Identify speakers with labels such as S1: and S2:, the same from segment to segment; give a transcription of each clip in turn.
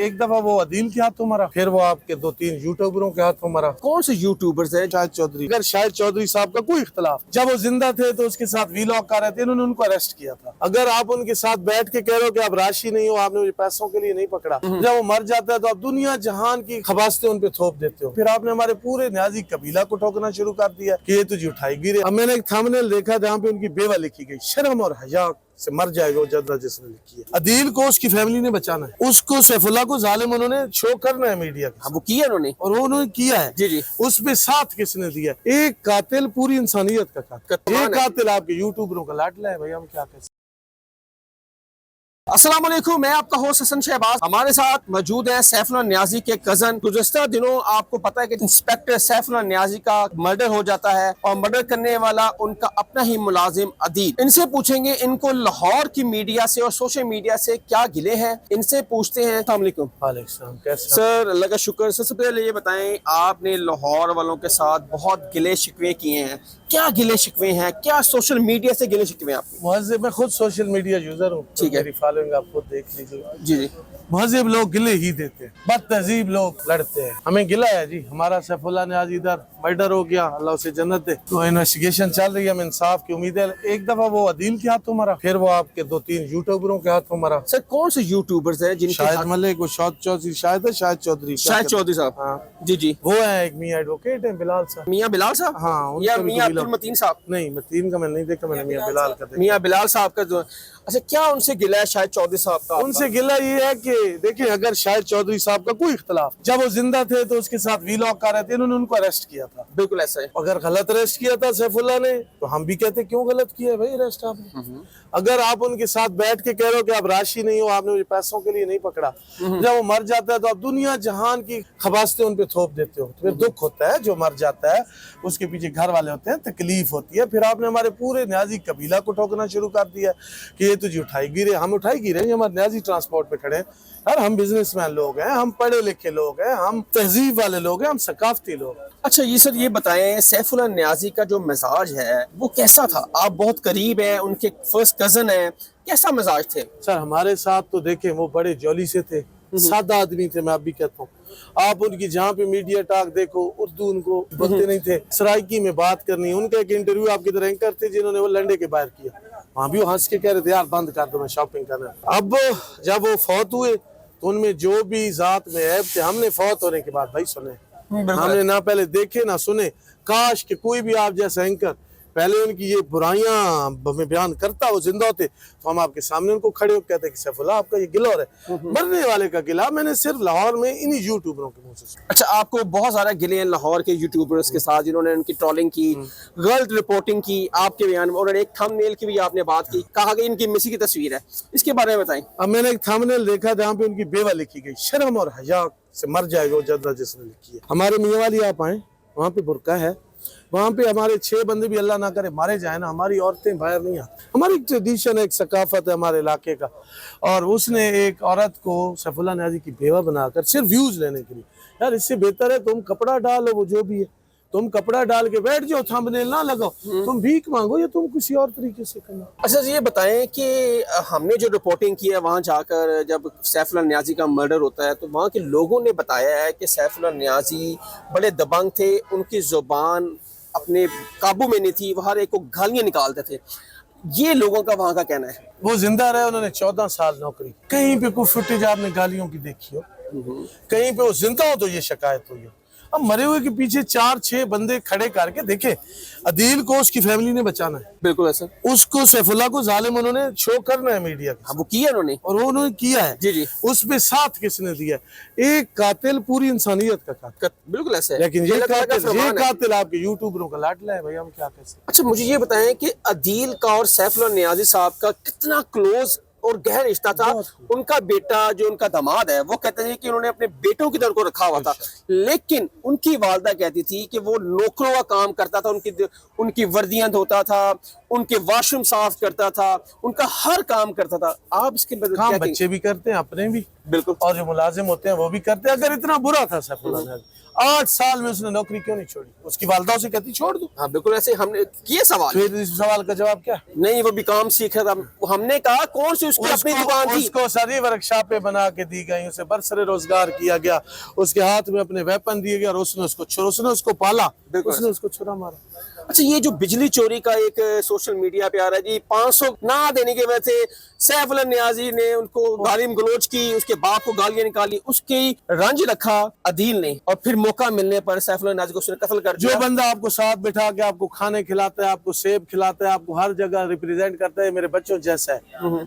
S1: एक दफा वो अदील के हाथों मरा, फिर वो आपके 2-3 यूट्यूबरों के हाथों मरा।
S2: कौन से यूट्यूबर्स है?
S1: शाहिद चौधरी। अगर शाहिद चौधरी साहब का कोई इख्तलाफ, जब वो जिंदा थे तो उसके साथ वीलॉग कर रहे थे, इन्होंने उनको अरेस्ट किया था। अगर आप उनके साथ बैठ के कह रहे हो कि आप राशि नहीं हो, आपने मुझे पैसों के लिए नहीं पकड़ा, जब वो मर जाता है तो आप दुनिया जहान की खबासते उन पे थोप देते हो। फिर आपने हमारे पूरे न्याजी कबीला को ठोकना शुरू कर दिया कि ये तुझे उठाएगी रे। अब मैंने एक थंबनेल देखा जहाँ पे उनकी बेवा लिखी गई, शर्म और हया से मर जाएगा वो जज्बा जिसने लिखी है। अदील को उसकी फैमिली ने बचाना है, उसको सैफुल्लाह को जालिम उन्होंने शो करना है मीडिया के।
S2: वो किया उन्होंने,
S1: और वो उन्होंने किया है
S2: जी जी।
S1: उस पे साथ किसने दिया? एक कातिल पूरी इंसानियत का कातिल, एक कातिल आपके यूट्यूबरों का लाडला है। भाई हम क्या कर सकते।
S2: अस्सलाम वालेकुम, मैं आपका होस्ट हसन शहबाज। हमारे साथ मौजूद है सैफुल्लाह नियाज़ी के कजन। गुज़श्ता दिनों आपको पता है कि इंस्पेक्टर सैफुल्लाह नियाज़ी का मर्डर हो जाता है और मर्डर करने वाला उनका अपना ही मुलाजिम अदील। इनसे पूछेंगे इनको लाहौर की मीडिया से और सोशल मीडिया से क्या गिले हैं, इनसे पूछते हैं। अस्सलाम वालेकुम।
S1: वालेकुम, कैसे
S2: सर? अल्लाह का शुक्र। सबसे पहले ये बताएं, आपने लाहौर वालों के साथ बहुत गिले शिकवे किए हैं, क्या गिले शिकवे हैं, क्या सोशल मीडिया से गिले शिकवे हैं आपके?
S1: मुहज़्ज़िब, मैं खुद सोशल मीडिया यूजर हूँ,
S2: ठीक है,
S1: मेरी फॉलोइंग आप खुद देख लीजिए।
S2: जी जी।
S1: मुहज़्ज़िब लोग गिले ही देते हैं, बदतहज़ीब लोग लड़ते हैं। हमें गिला है जी, हमारा सैफुल्लाह नियाज़ी इधर मर्डर हो गया, अल्लाह उसे जन्नत दे। तो इन्वेस्टिगेशन चल रही है, हमें इंसाफ की उम्मीद है। एक दफा वो अदील के हाथों मरा, फिर वो आपके 2-3 यूट्यूबरों के हाथों मरा।
S2: सर कौन से यूट्यूबर्स है जिनके
S1: शाहिद मलिक, वो शाहिद चौधरी, शाहिद है शाहिद चौधरी,
S2: शाहिद चौधरी साहब,
S1: हाँ
S2: जी जी।
S1: वो है एक मियाँ एडवोकेट है, बिलाल साहब।
S2: मियाँ बिलाल साहब?
S1: हाँ,
S2: या
S1: उनका भी
S2: मियाँ
S1: कबीला-
S2: अब्दुल मतीन साहब?
S1: नहीं, मतीन का मैंने नहीं देखा, मैंने मियाँ बिलाल का देखा।
S2: मियाँ बिलाल साहब का जो, अच्छा क्या उनसे गिला है शाहिद चौधरी साहब का?
S1: उनसे गिला ये है कि देखिए, अगर शाहिद चौधरी साहब का कोई इख्तलाफ, जब वो जिंदा थे तो उसके साथ वीलॉग कर रहे थे, इन्होंने उनको अरेस्ट किया था।
S2: बिल्कुल ऐसा है।
S1: अगर गलत अरेस्ट किया था सैफुल्लाह ने, तो हम भी कहते क्यों गलत किया है भाई अरेस्ट आपने। अगर आप उनके साथ बैठ के कह रहे हो कि आप राशि नहीं हो, आपने मुझे पैसों के लिए नहीं पकड़ा, जब वो मर जाता है तो आप दुनिया जहान की खबासते उन पे थोप देते हो। तो फिर दुख होता है, जो मर जाता है उसके पीछे घर वाले होते हैं, तकलीफ होती है। फिर आपने हमारे पूरे न्याजी कबीला को ठोकना शुरू कर दिया कि ये तुझे उठाएगी रे। हम उठाएगी रे, हमारे न्याजी ट्रांसपोर्ट पे खड़े हैं यार, हम बिजनेसमैन लोग हैं, हम पढ़े लिखे लोग हैं, हम तहजीब वाले लोग हैं, हम सकाफती लोग हैं।
S2: अच्छा ये सर ये बताएं, सैफुल्लाह नियाज़ी का जो मिजाज है वो कैसा था? आप बहुत करीब हैं, उनके फर्स्ट कजन हैं, कैसा मिजाज थे?
S1: सर हमारे साथ तो देखें वो बड़े जॉली से थे, सादा आदमी थे, मैं अब भी कहता हूँ। आप उनकी जहाँ पे मीडिया टॉक देखो, उर्दू उनको बोलते नहीं थे, सराइकी में बात करनी। उनका एक इंटरव्यू आपकी तरह एंकर थे जिन्होंने वो लंडे के बाहर किया, वहाँ भी वो हंस के कह रहे थे यार बंद कर दो, मैं शॉपिंग करना। अब जब वो फौत हुए तो उनमें जो भी जात में ऐब थे, हमने फौत होने के बाद भाई सुने, हमने ना पहले देखे ना सुने। काश कि कोई भी आप जैसा एंकर पहले उनकी ये बुराइयां हमें बयान करता, वो जिंदा होते तो हम आपके सामने उनको खड़े होकर कहते कि सैफुल्लाह आपका ये गिला है, मरने वाले का गिला मैंने सिर्फ लाहौर में इन्हीं यूट्यूबरों के मुंह से सुना।
S2: अच्छा आपको बहुत सारा गिले हैं लाहौर के यूट्यूबर्स के साथ जिन्होंने उनकी ट्रोलिंग की, गलत रिपोर्टिंग की आपके बयान में, और एक थंबनेल की भी आपने बात की, कहा कि इनकी मिसी की तस्वीर है, इसके बारे में बताएं।
S1: अब मैंने एक थंबनेल देखा जहाँ पे उनकी बेवा लिखी गई, शर्म और हया से मर जाएगा वो जज्बा जिसने लिखी है। हमारे मियाँ वाली आप आए, वहाँ पे बुरका है, वहाँ पे हमारे 6 बंदे भी अल्लाह ना करे मारे जाए ना, हमारी औरतें बाहर नहीं आती। हमारी एक ट्रेडिशन है, एक सकाफत है हमारे इलाके का। और उसने एक औरत को सैफुल्लाह नियाज़ी की बेवा बनाकर सिर्फ व्यूज लेने के लिए, यार इससे बेहतर है तुम कपड़ा डालो, वो जो भी है तुम कपड़ा डाल के बैठ जाओ, थंबनेल ना लगाओ, तुम भीख मांगो या तुम किसी और तरीके से करना।
S2: अच्छा ये बताएं कि हमने जो रिपोर्टिंग की है वहाँ जाकर, जब सैफुल्लाह नियाज़ी का मर्डर होता है तो वहाँ के लोगों ने बताया है कि सैफुल्लाह नियाज़ी बड़े दबंग थे, उनकी ज़ुबान अपने काबू में नहीं थी, वो हर एक को गालियाँ निकालते थे, ये लोगों का वहाँ का कहना है।
S1: वो जिंदा रहे, उन्होंने 14 साल नौकरी, कहीं पे कोई फुटेज आपने गालियों की देखी हो? कहीं पे वो जिंदा हो तो ये शिकायत हुई हो? अब मरे हुए के पीछे 4-6 बंदे खड़े करके देखे, अदील को उसकी फैमिली ने बचाना है,
S2: बिल्कुल ऐसा,
S1: उसको सैफुल्लाह को जालिम उन्होंने शो करना है मीडिया के।
S2: वो किया उन्होंने,
S1: और वो उन्होंने किया है
S2: जी जी।
S1: उस पे साथ किसने दिया? एक कातिल पूरी इंसानियत का कातिल,
S2: बिल्कुल ऐसा है।
S1: लेकिन ये
S2: फरमान है।
S1: कातिल आपके यूट्यूबरों का लाडला है भाई, हम क्या कह सकते।
S2: अच्छा मुझे ये बताएं कि अदील का और सैफुल्लाह नियाज़ी साहब का कितना क्लोज और गहरा रिश्ता था? उनका बेटा जो उनका दामाद है वो कहते हैं कि उन्होंने अपने बेटों की तरह को रखा हुआ था, लेकिन उनकी वालदा कहती थी कि वो नौकरों का काम करता था, उनकी वर्दियां धोता था, उनके वॉशरूम साफ करता था, उनका हर काम करता था। आप इसके
S1: काम बच्चे भी करते हैं, अपने भी,
S2: बिल्कुल,
S1: और जो मुलाजिम होते हैं वो भी करते हैं। अगर इतना बुरा था सैफुल्लाह नियाज़ी, 8 साल में उसने नौकरी क्यों नहीं छोड़ी? उसकी वालदा उसे कहती छोड़ दो।
S2: हाँ बिल्कुल ऐसे हमने किए सवाल।
S1: फिर इस सवाल का जवाब क्या?
S2: नहीं वो भी काम सीख रहा था। हमने कहा कौन सी उसकी अपनी दुकान थी?
S1: उसको सारी वर्कशॉपें बना के दी गई, उसे बरसरे रोजगार किया गया, उसके हाथ में अपने वेपन दिए गए और उसने उसको पाला, उसने उसको छुरा मारा।
S2: अच्छा ये जो बिजली चोरी का एक सोशल मीडिया पे आ रहा है जी, 500 ना देने की वजह से सैफुल्लाह नियाज़ी ने उनको गालिम गलोच की, उसके बाप को गालियां निकाली, उसकी रंज रखा अदील ने, और फिर मौका मिलने पर सैफुल्लाह नियाज़ी को उसने कत्ल कर दिया।
S1: जो बंदा आपको साथ बिठा के आपको खाने खिलाता है, आपको सेब खिलाता है, आपको हर जगह रिप्रेजेंट करता है मेरे बच्चों जैसा है,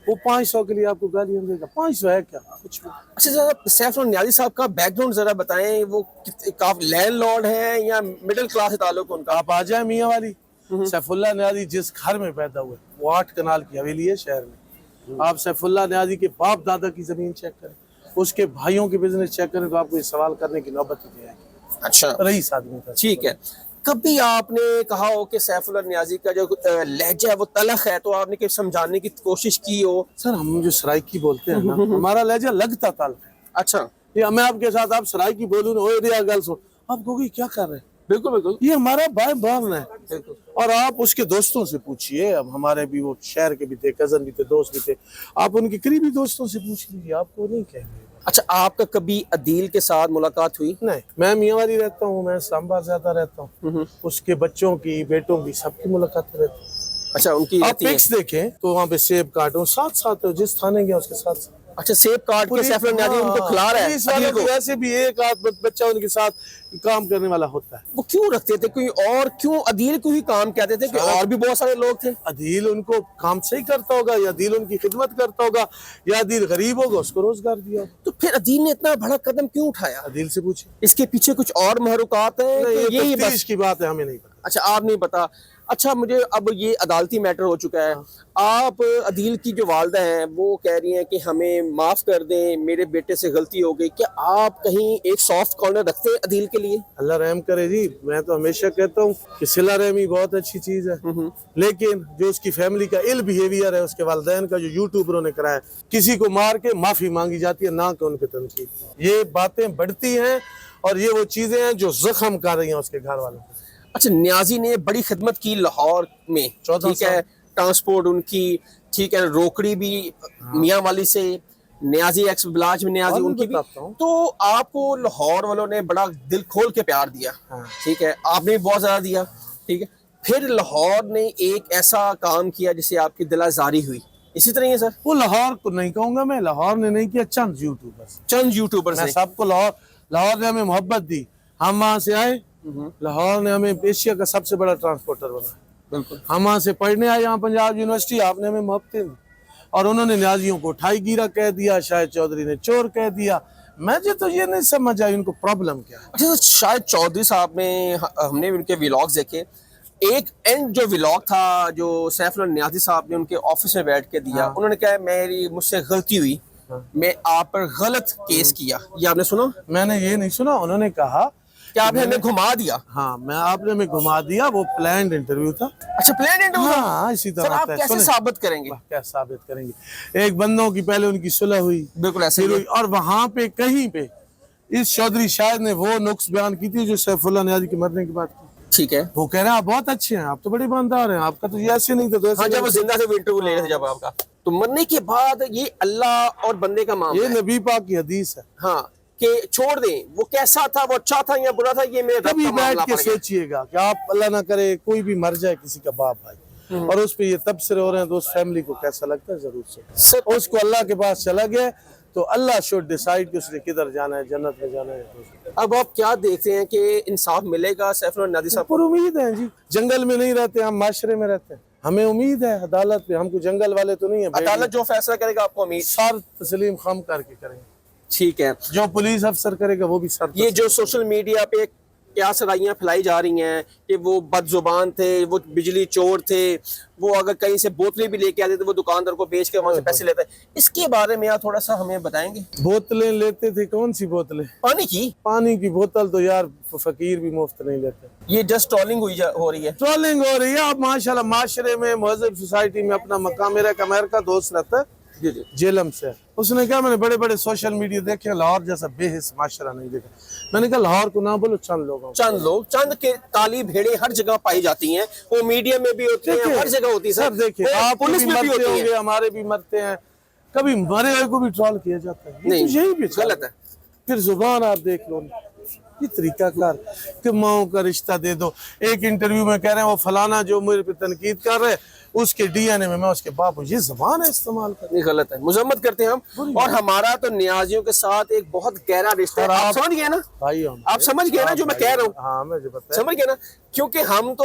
S1: वो 500 के लिए आपको गालियां देगा? 500 है क्या? कुछ भी।
S2: अच्छा जरा सैफुल्लाह नियाज़ी साहब का बैकग्राउंड जरा बताएं, वो लैंडलॉर्ड है या मिडिल क्लास से ताल्लुक उनका?
S1: आप आ जाए मियाँ वाली, सैफुल्लाह नियाज़ी जिस घर में पैदा हुए वो 8 कनाल की हवेली है शहर में। आप सैफुल्लाह नियाज़ी के बाप दादा की जमीन चेक करें, उसके भाइयों के बिजनेस चेक करें, तो आपको ये सवाल करने की नौबत ही नहीं आएगी।
S2: अच्छा
S1: रईस आदमी था।
S2: ठीक है। कभी आपने कहा हो कि सैफुल्लाह नियाज़ी का जो लहजा है वो तलख है, तो आपने कुछ समझाने की कोशिश की हो?
S1: सर हम जो सराइकी बोलते हैं ना, हमारा लहजा लगता ताल है।
S2: अच्छा
S1: ये मैं आपके साथ आप सराइकी बोलूं ना, ओए रिया गल सुन, आप कहोगे क्या कर रहे हैं?
S2: बिल्कुल बिल्कुल
S1: ये हमारा भाई बहन है।
S2: बिल्कुल।
S1: और आप उसके दोस्तों से पूछिए, अब हमारे भी वो शहर के भी थे, कजन भी थे, दोस्त भी थे, आप उनके करीबी दोस्तों से पूछ लीजिए, आपको नहीं कहेंगे।
S2: अच्छा आपका कभी अदील के साथ मुलाकात हुई?
S1: नहीं, मैं मियांवारी रहता हूँ, मैं इस्लामाबाद ज्यादा रहता हूँ, उसके बच्चों की, बेटों की, सबकी मुलाकात रहती है।
S2: अच्छा उनकी
S1: आप
S2: रहती है।
S1: पिक्स देखें तो वहाँ पे सेब काटो, साथ साथ है, जिस थाने गया उसके साथ साथ।
S2: अच्छा सेब काट के सैफुल्लाह नियाज़ी उनको खिला रहा है
S1: पुलिस वालों
S2: अदील
S1: को
S2: को?
S1: वैसे भी एक आध बच्चा उनके साथ काम करने वाला होता है।
S2: वो क्यों रखते थे? कोई और क्यों अदील को ही काम कहते थे कि और भी बहुत सारे लोग थे?
S1: अदील उनको काम से ही करता होगा, या अदील उनकी खिदमत करता होगा, या अदील गरीब होगा उसको रोजगार दिया होगा।
S2: तो फिर अदील ने इतना बड़ा कदम क्यों उठाया?
S1: अदील से पूछे।
S2: इसके पीछे कुछ और महरुकात है
S1: नहीं,
S2: कि
S1: ये
S2: यही
S1: तफ्तीश
S2: बस?
S1: की बात है, हमें नहीं पता।
S2: अच्छा आप नहीं पता। अच्छा मुझे अब ये अदालती मैटर हो चुका है, आप अदील की जो वालदा हैं वो कह रही हैं कि हमें माफ कर दें, मेरे बेटे से गलती हो गई, क्या आप कहीं एक सॉफ्ट कॉर्नर रखते हैं अदील के लिए?
S1: अल्लाह रहम करे जी, मैं तो हमेशा कहता हूँ कि सिला रहमी बहुत अच्छी चीज है, लेकिन जो उसकी फैमिली का इल बिहेवियर है, उसके वालिदैन का जो यूट्यूबरों ने कराया, किसी को मार के माफी मांगी जाती है, ना कि उनके तनकीद, ये बातें बढ़ती हैं और ये वो चीजें हैं जो जख्म कर रही हैं उसके घर वालों को।
S2: अच्छा नियाज़ी ने बड़ी खिदमत की लाहौर में,
S1: 14
S2: ठीक है, ट्रांसपोर्ट उनकी, ठीक है, रोकड़ी भी मियाँ वाली से, नियाज़ी एक्स बिलाज में नियाज़ी
S1: और
S2: उनकी भी।
S1: बताता हूँ।
S2: तो आपको लाहौर वालों ने बड़ा दिल खोल के प्यार दिया, ठीक है, आपने भी बहुत ज्यादा दिया, ठीक है, फिर लाहौर ने एक ऐसा काम किया जिससे आपकी दिल आज़ारी हुई, इसी तरह ही है सर?
S1: वो लाहौर को नहीं कहूंगा मैं, लाहौर ने नहीं किया, चंद यूट्यूबर्स,
S2: चंद यूट्यूबर्स
S1: मैं
S2: ने।
S1: सबको लाहौर ने हमें मोहब्बत दी, हम वहाँ से आए, लाहौर ने हमें एशिया का सबसे बड़ा ट्रांसपोर्टर बनाया,
S2: बिल्कुल।
S1: हम वहाँ से पढ़ने आए यहाँ पंजाब यूनिवर्सिटी, आपने हमें मोहब्बतें दी, और उन्होंने न्याजियों को ठाई गिरा कह दिया, शाहिद चौधरी ने चोर कह दिया। मुझे तो ये नहीं समझ आई उनको प्रॉब्लम क्या है।
S2: अच्छा तो शाहिद चौधरी साहब ने, हमने उनके व्लॉग्स देखे, एक एंड जो व्लॉग था जो सैफुल्लाह नियाज़ी साहब ने उनके ऑफिस में बैठ के दिया, उन्होंने कहा मुझसे गलती हुई, मैं आप पर गलत केस किया, ये आपने सुना?
S1: मैंने ये नहीं सुना, उन्होंने कहा
S2: क्या आपने हमें घुमा दिया?
S1: हाँ, आपने हमें घुमा दिया, वो प्लान्ड इंटरव्यू था।
S2: अच्छा प्लान इंटरव्यू?
S1: हाँ, इसी तरह
S2: सर आप
S1: होता है।
S2: कैसे
S1: सुने।
S2: साबित करेंगे?
S1: क्या साबित करेंगे? एक बंदों की पहले उनकी सुलह हुई,
S2: बिल्कुल ऐसे
S1: फिर
S2: ही
S1: हुई, और वहां पे कहीं पे इस चौधरी शायद ने वो नुक्स बयान की थी जो सैफुल्लाह नियाज़ी के मरने के बाद की।
S2: ठीक है।
S1: वो कह रहे हैं आप बहुत अच्छे हैं, आप तो बड़े ईमानदार हैं, आपका तो ये ऐसे नहीं था, तो ऐसे
S2: हाँ जब
S1: नहीं
S2: वो
S1: था।
S2: जिंदा थे वो इंटरव्यू ले रहे थे जब आपका, तो मरने के बाद ये अल्लाह और बंदे का मामला
S1: ये
S2: है।
S1: नबी पाक की हदीस है।
S2: हाँ कि छोड़ दें, वो कैसा था, वो अच्छा था या बुरा था, ये मेरे रब
S1: कभी
S2: का
S1: बैठ
S2: मामला
S1: के
S2: पड़ गया।
S1: सोचिएगा कि आप अल्लाह ना करे कोई भी मर जाए, किसी का बाप भाई, और उस पे ये तबसरे हो रहे हैं, तो उस फैमिली को कैसा लगता है? जरूर से
S2: सर
S1: उसको अल्लाह के पास चला गया तो अल्लाह शुड डिसाइड कि उसने किधर जाना है, जन्नत में जाना है।
S2: अब आप क्या देखते हैं कि इंसाफ मिलेगा सैफुल्लाह नियाज़ी साहब?
S1: पर उम्मीद है जी, जंगल में नहीं रहते हम, माशरे में रहते हैं, हमें उम्मीद है अदालत पे, हमको जंगल वाले तो नहीं है।
S2: अदालत जो फैसला करेगा आपको उम्मीद?
S1: सर तस्लीम खम करके करेंगे।
S2: ठीक है।
S1: जो पुलिस अफसर करेगा वो भी सर।
S2: ये जो सोशल मीडिया पे क्या सराइयाँ फैलाई जा रही हैं कि वो बदजुबान थे, वो बिजली चोर थे, वो अगर कहीं से बोतलें भी लेके आते थे वो दुकानदार को बेच के वहां से पैसे लेते हैं, इसके बारे में आप थोड़ा सा हमें बताएंगे?
S1: बोतलें लेते थे, कौन सी बोतलें?
S2: पानी की?
S1: पानी की बोतल तो यार फकीर भी मुफ्त नहीं लेते।
S2: ये जस्ट ट्रोलिंग हो रही है।
S1: ट्रोलिंग हो रही है। आप माशाल्लाह माशरे में, महज़ब सोसाइटी में अपना मकाम, मेरा एक अमेरिका दोस्त रहता है,
S2: जी जी
S1: जेलम से। उसने कहा मैंने बड़े बड़े सोशल मीडिया देखे, लाहौर जैसा बेहिस माशरा नहीं देखा। मैंने कहा लाहौर को ना बोलो, चंद लोगों को।
S2: चंद लोग, चंद के काली भेड़ें हर जगह पाई जाती हैं, वो मीडिया में भी होती हैं, हर जगह होती है
S1: सर। देखिए
S2: वो
S1: आप
S2: पुलिस में भी
S1: मरते
S2: होती
S1: होंगे,
S2: है।
S1: हमारे भी मरते हैं, कभी मरे हुए को भी ट्रोल किया जाता है।
S2: नहीं,
S1: तो यही भी
S2: गलत है।
S1: फिर जुबान आप देख लो, ये तरीकाकार कि माओ का रिश्ता दे दो। एक इंटरव्यू में कह रहे हैं वो फलाना जो मेरे पे तनकीद कर रहे हैं उसके डीएनए में मैं उसके बाप हूं। ये जबान है इस्तेमाल कर।
S2: नहीं, गलत है, मुजम्मत करते हैं हम। और हमारा तो नियाजियों के साथ एक बहुत गहरा रिश्ता है।
S1: और
S2: आप
S1: आप-
S2: समझ गए ना,
S1: भाई
S2: आप समझ गए ना जो मैं कह रहा हूँ,
S1: हाँ मुझे पता है।
S2: समझ गए ना, क्योंकि हम तो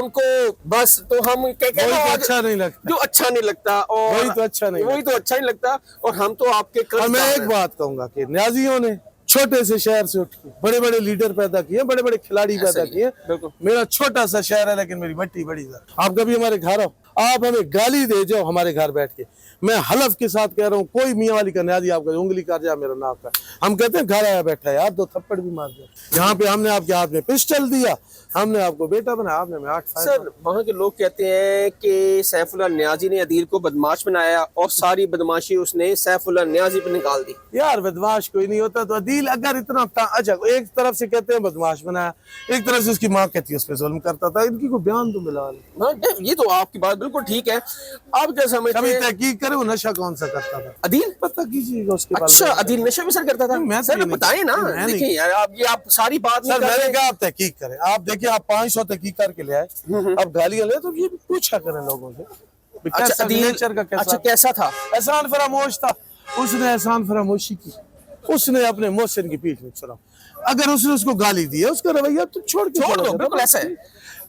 S2: उनको बस तो हम
S1: वही तो अच्छा नहीं लगता,
S2: जो अच्छा नहीं लगता, और
S1: वही तो अच्छा नहीं
S2: वही तो अच्छा नहीं लगता, और हम तो आपके
S1: और
S2: कर्जदार
S1: मैं एक
S2: हैं।
S1: बात कहूंगा कि न्याजियों ने छोटे से शहर से उठ के बड़े बड़े लीडर पैदा किए, बड़े बड़े खिलाड़ी पैदा
S2: ही है,
S1: किए।
S2: बिल्कुल।
S1: मेरा छोटा सा शहर है लेकिन मेरी मट्टी बड़ी है। आप कभी हमारे घर आओ, आप हमें गाली दे जाओ हमारे घर बैठ के, मैं हलफ के साथ कह रहा हूँ कोई मियाँ वाली का न्याजी आपका उंगली कर जाए मेरा नाक का, हम कहते हैं घर आया बैठा है यार, 2 थप्पड़ भी मार दिया। यहाँ पे हमने आपके हाथ में पिस्टल दिया, हमने आपको बेटा बनाया, आपने में 8 साल।
S2: सर वहाँ के लोग कहते हैं कि सैफुल्लाह नियाजी ने अदील को बदमाश बनाया और सारी बदमाशी उसने सैफुल्लाह नियाजी पे निकाल दी।
S1: यार बदमाश कोई नहीं होता। तो अदील अगर इतना अच्छा, एक तरफ से कहते हैं बदमाश बनाया, एक तरफ से उसकी माँ कहती है उस पर जुल्म करता था, इनकी कोई बयान तो मिला नहीं।
S2: हाँ, ये तो आपकी बात बिल्कुल ठीक है। आप क्या समझते
S1: कभी
S2: हैं
S1: तहकीक करे वो नशा कौन सा करता था,
S2: अदील?
S1: पता कीजिएगा उसके बारे
S2: अच्छा,
S1: में।
S2: अदील नशा भी सर करता था?
S1: मैं तो
S2: सर
S1: नहीं
S2: बताएं ना,
S1: करता। मैं नहीं
S2: देखिए यार, आप ये आप सारी बात नहीं
S1: सर
S2: कर
S1: मैंने
S2: रहे।
S1: कहा आप तहकीक करें, आप देखिए आप 500 तहकीक करके ले आए, अब गालियां ले तो ये भी पूछा करें लोगों से भी
S2: अच्छा
S1: कैसा
S2: अदील,
S1: नेचर का कैसा।
S2: अच्छा कैसा था?
S1: एहसान फरामोश था, उसने एहसान फरामोशी की, उसने अपने मोहसिन की पीठ में चढ़ा। अगर उसने उसको गाली दी है उसका रवैया तो छोड़ के
S2: छोड़
S1: चला
S2: दो,
S1: जाता।
S2: बिल्कुल ऐसा है।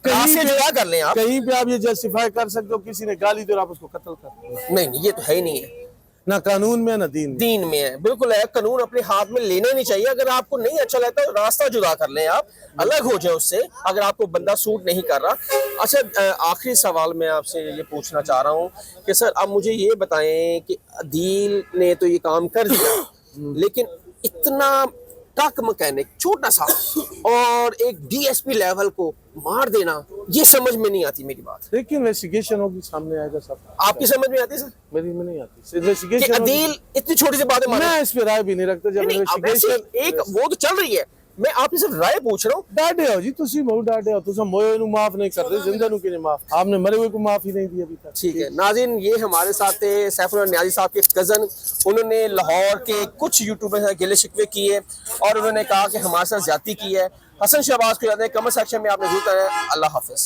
S1: कहीं
S2: रास्ते
S1: पे-
S2: जुदा कर लें आप।
S1: कहीं पे आप ये जस्टिफाई कर सकते हो किसी ने गाली दी और आप उसको कत्ल कर दो।
S2: नहीं नहीं, ये तो है ही नहीं है,
S1: ना कानून में ना दीन में।
S2: दीन में है, बिल्कुल है। कानून अपने हाथ में लेना नहीं चाहिए। अगर आपको नहीं अच्छा लगता तो रास्ता जुदा कर लें, आप अलग हो जाए उससे, अगर आपको बंदा सूट नहीं कर रहा। अच्छा, आखिरी सवाल मैं आपसे ये पूछना चाह रहा हूँ कि सर आप मुझे ये बताएं कि अदील ने तो ये काम कर दिया, लेकिन इतना ट्रक मैकेनिक छोटा सा और एक डीएसपी लेवल को मार देना, ये समझ में नहीं आती मेरी बात।
S1: देखिए इन्वेस्टिगेशन होगी, सामने आएगा सब।
S2: आपकी समझ में आती है सर
S1: मेरी में नहीं आती
S2: कि
S1: इन्वेस्टिगेशन।
S2: अदील इतनी छोटी सी बातें मारे?
S1: मैं इस पे राय भी नहीं रखता। जब
S2: नहीं, अब वैसे
S1: इन्वेस्टिगेशन
S2: एक वो तो चल रही है, मैं आपसे सिर्फ राय पूछ रहा हूँ।
S1: डाटे हो जी, तुसी बहुत डाटे हो, तुम मोए नु माफ नहीं कर रहे, जिंदा नु के माफ, आपने मरे हुए को माफ ही नहीं दिया अभी तक।
S2: ठीक है नाज़रीन, ये हमारे साथ थे सैफुल्लाह नियाज़ी साहब के कज़न। उन्होंने लाहौर के कुछ यूट्यूबर से गिले शिकवे किए और उन्होंने कहा कि हमारे साथ ज्यादती की है। हसन शहबाज को याद है, कमेंट सेक्शन में आपने जरूर करें। अल्लाह हाफिज।